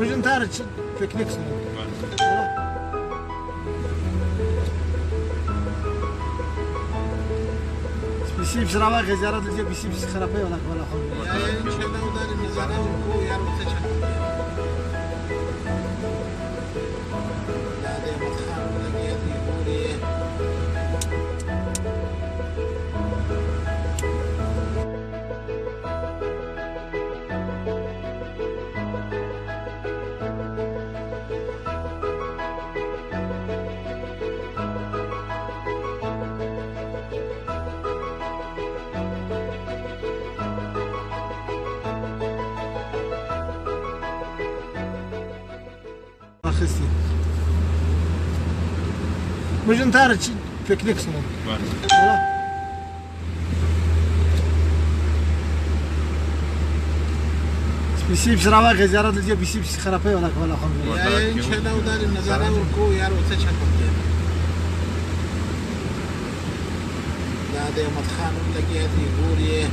Bugün tarih için piknik sonu. بسيب شرابك زيارة تجي بسيب خرابي ولا خون. يا إن شاء الله ودار المزارع وكو يا رب تشكر. لا ده متخان ولا جيتي بوري. خسي. Bugün tarih için piknik sonu. بسيب شرابك زيارة تجي بسيب خرابي ولا خون. يا إن شاء الله ودار المزارع وكو يا رب تشكر. لا ده متخان ولا جيتي بوري.